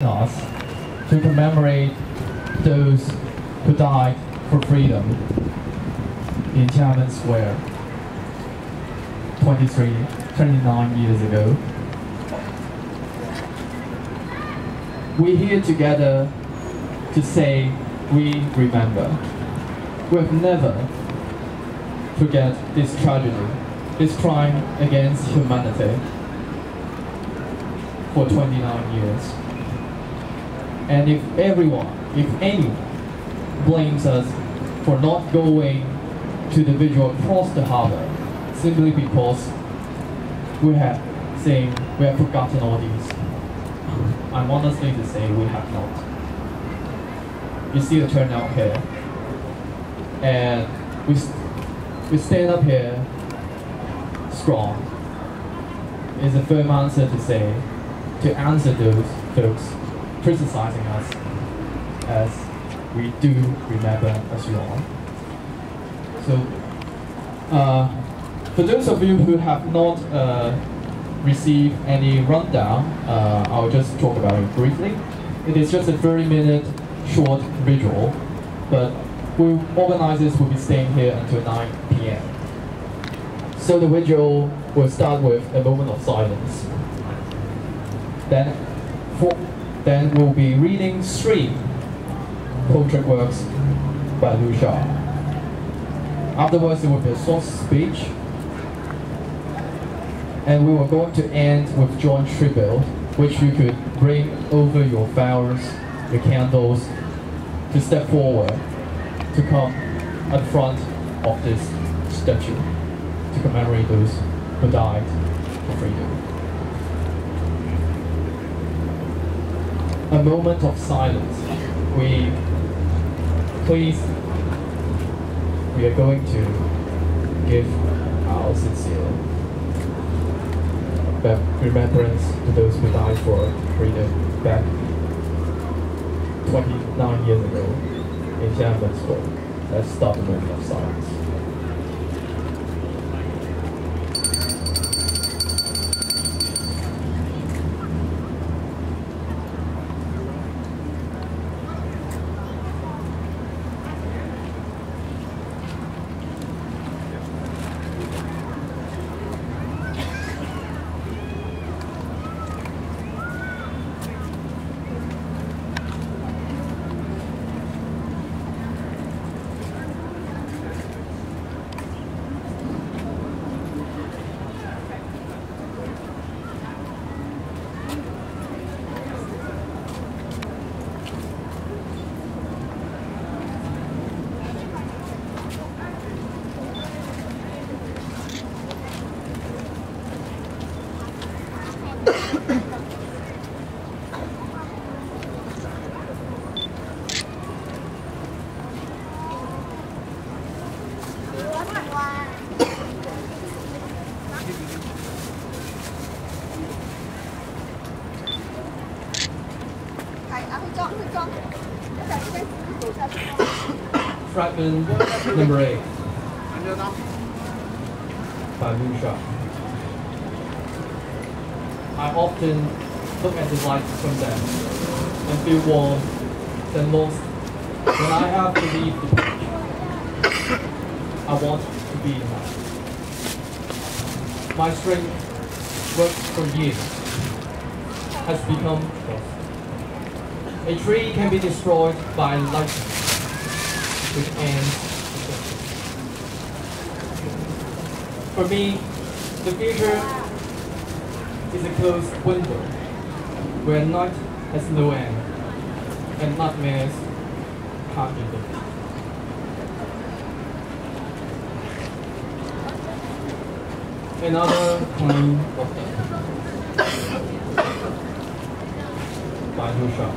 us to commemorate those who died for freedom in Tiananmen Square 29 years ago. We're here together to say we remember. We'll never forget this tragedy, this crime against humanity for 29 years. And if anyone blames us for not going to the vigil across the harbor simply because we have forgotten all these, I'm honestly to say we have not. You see the turnout here, and we stand up here strong. It's a firm answer to answer those folks criticizing us, as we do remember as you all. So, for those of you who have not received any rundown, I'll just talk about it briefly. It is just a 30-minute short vigil, but organizers will be staying here until 9 p.m. So the vigil will start with a moment of silence. Then we'll be reading 3 portrait works by Liu Sha. Afterwards, there will be a short speech, and we were going to end with joint tribute, which you could bring over your flowers, your candles, to step forward, to come at the front of this statue, to commemorate those who died for freedom. A moment of silence. We are going to give our sincere remembrance to those who died for freedom back 29 years ago in Tiananmen Square. Let's start the moment of silence. Fragment number 8 by Liu Sha. I often look at the light from them and feel warm and lost when I have to leave the beach. I want to be in that. My strength works for years has become lost. A tree can be destroyed by lightning, which ends. For me, the future is a closed window where night has no end and nightmares can't be lived. Another kind of death by Liu Sha.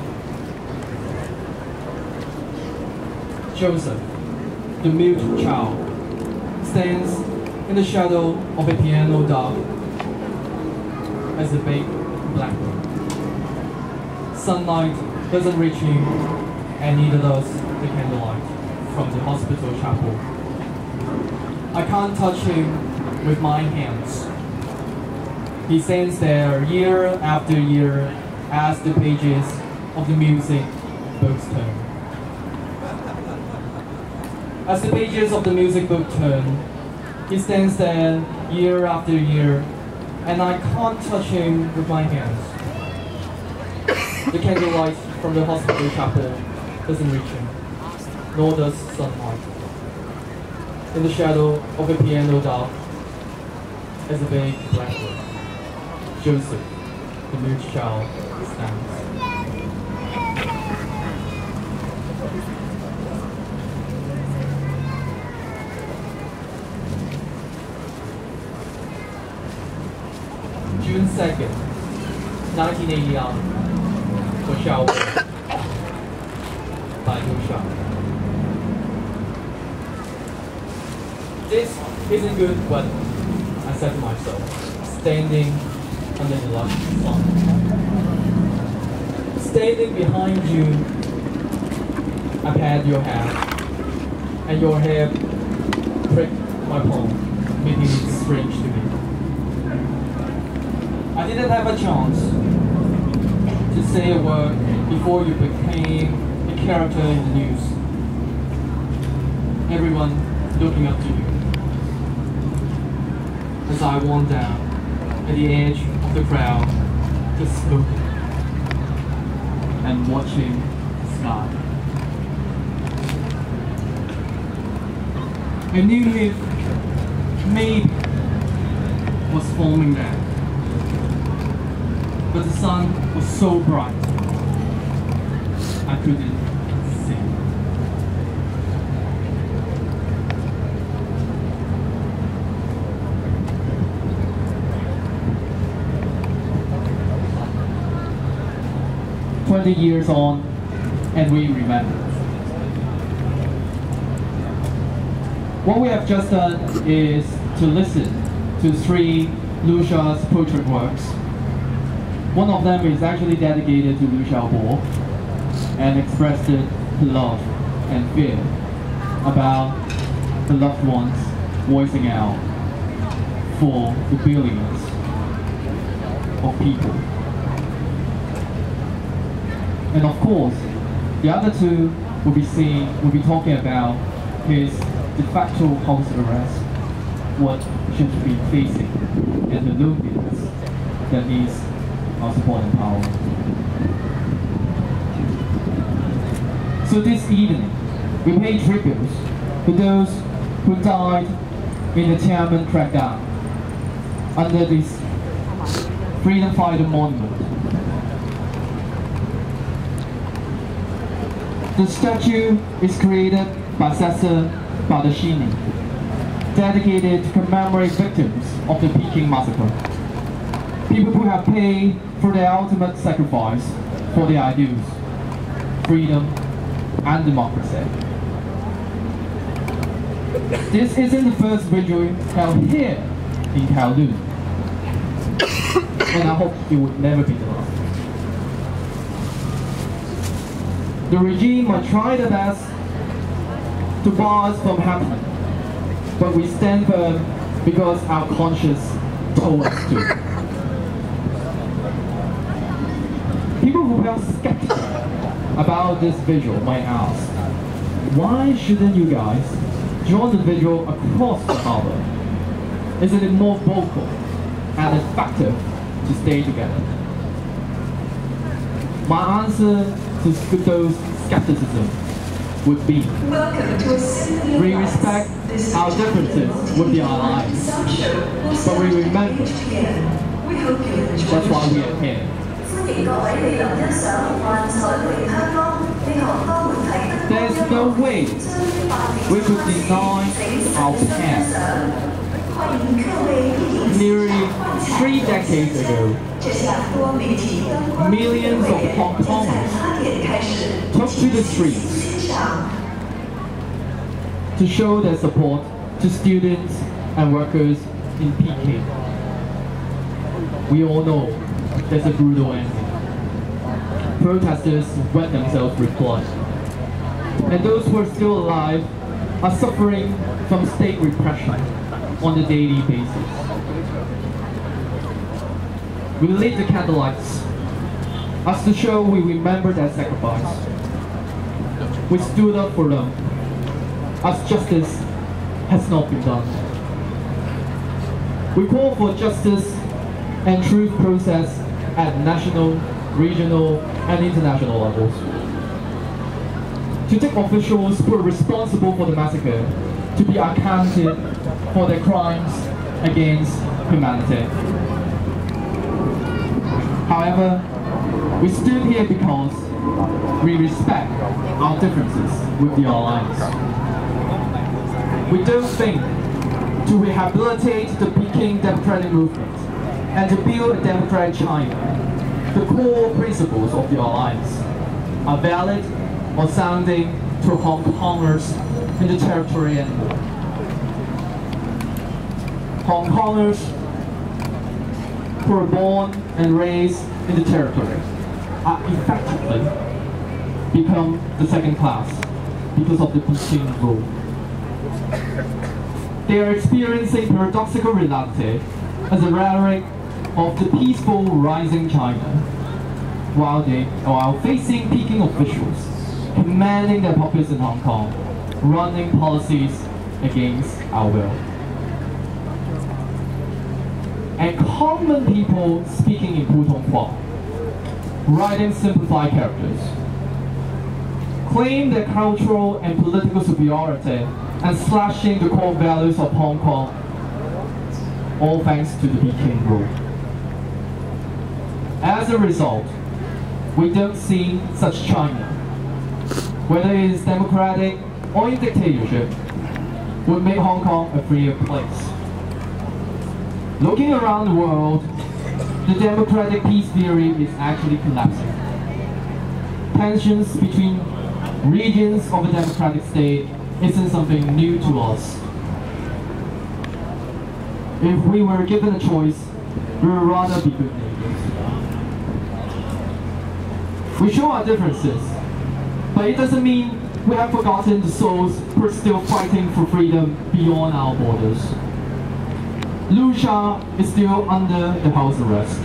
Joseph, the mute child, stands in the shadow of a piano dark as a big blanket. Sunlight doesn't reach him, and neither does the candlelight from the hospital chapel. I can't touch him with my hands. He stands there year after year as the pages of the music books turn. As the pages of the music book turn, he stands there year after year, and I can't touch him with my hands. The candlelight from the hospital chapel doesn't reach him, nor does sunlight. In the shadow of the piano dark, as a big blackboard, Joseph, the mute child, stands. June 2nd, 1989, for Xiao by Lucia. This isn't good, but I said to myself, standing under the lush sun. Standing behind you, I pat your hand, and your hair pricked my palm, making it strange to me. I didn't have a chance to say a word before you became a character in the news. Everyone looking up to you. As I walked down at the edge of the crowd, just smoking and watching the sky. I knew if maybe was forming there, but the sun was so bright, I couldn't see. "20 years on, and we remember. What we have just done is to listen to 3 Lucia's portrait works. One of them is actually dedicated to Liu Xiaobo and expressed her love and fear about the loved ones voicing out for the billions of people. And of course, the other 2 will be talking about his de facto house arrest, what he should be facing, and the loneliness that is our support and power. So this evening, we pay tributes to those who died in the Tiananmen crackdown under this freedom fighter monument. The statue is created by Cesar Baldacchini, dedicated to commemorate victims of the Peking massacre. People who have paid for their ultimate sacrifice for their ideals, freedom and democracy. This isn't the first vigil held here in Kowloon, and I hope it would never be the last. The regime might try their best to bar us from happening, but we stand firm because our conscience told us to. People who are skeptical about this vigil might ask, why shouldn't you guys join the vigil across the harbor? Isn't it more vocal and effective to stay together? My answer to those skepticism would be, we respect our differences with our lives, but we remember that's why we are here. There's no way we could deny our past. Nearly 3 decades ago, millions of Hong Kongers took to the streets to show their support to students and workers in Peking. We all know there's a brutal ending. Protesters wet themselves with blood, and those who are still alive are suffering from state repression on a daily basis. We lit the candlelights As to show we remember their sacrifice, we stood up for them, as justice has not been done. We call for justice and truth process at national, regional, and international levels. To take officials who are responsible for the massacre to be accounted for their crimes against humanity. However, we stood here because we respect our differences with the alliance. We don't think to rehabilitate the Peking democratic movement and to build a democratic China, the core principles of the alliance are valid or sounding to Hong Kongers in the territory anymore. Hong Kongers who are born and raised in the territory are effectively become the second class because of the Peking rule. They are experiencing paradoxical reality as a rhetoric of the peaceful rising China, while facing Peking officials commanding their populace in Hong Kong, running policies against our will. And common people speaking in Putonghua, writing simplified characters, claim their cultural and political superiority and slashing the core values of Hong Kong, all thanks to the Peking rule. As a result, we don't see such China, whether it is democratic or in dictatorship, would make Hong Kong a freer place. Looking around the world, the democratic peace theory is actually collapsing. Tensions between regions of a democratic state isn't something new to us. If we were given a choice, we would rather be good neighbors. We show our differences, but it doesn't mean we have forgotten the souls who are still fighting for freedom beyond our borders. Liu Sha is still under the house arrest.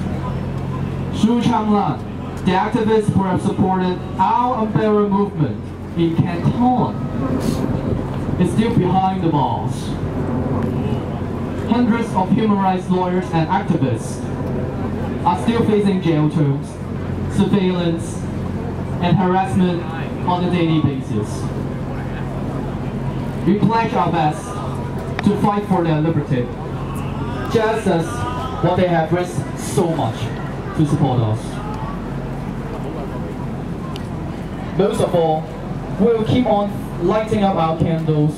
Xu Changlan, the activists who have supported our umbrella movement in Canton, is still behind the bars. Hundreds of human rights lawyers and activists are still facing jail terms, surveillance, and harassment on a daily basis. We pledge our best to fight for their liberty, just as what they have risked so much to support us. Most of all, we will keep on lighting up our candles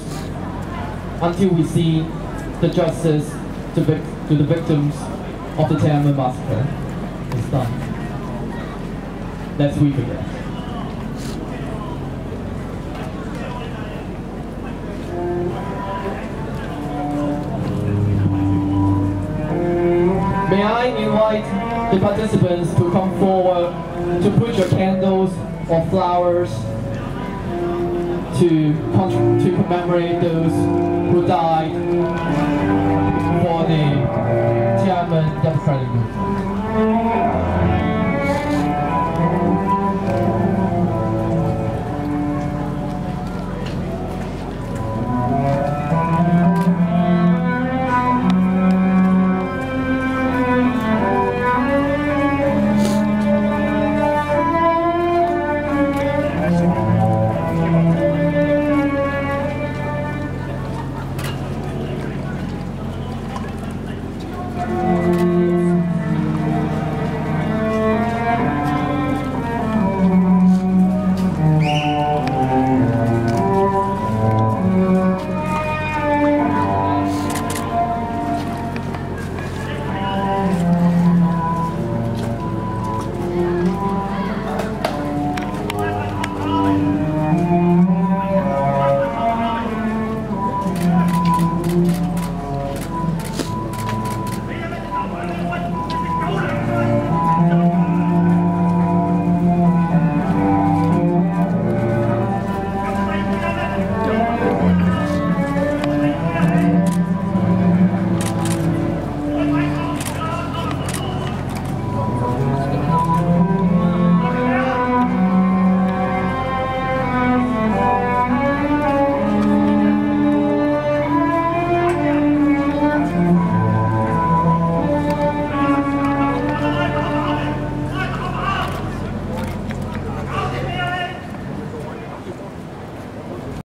until we see the justice to the victims of the Tiananmen massacre is done. Let's weep again. May I invite the participants to come forward to put your candles or flowers to commemorate those who died for the Tiananmen Democratic Movement.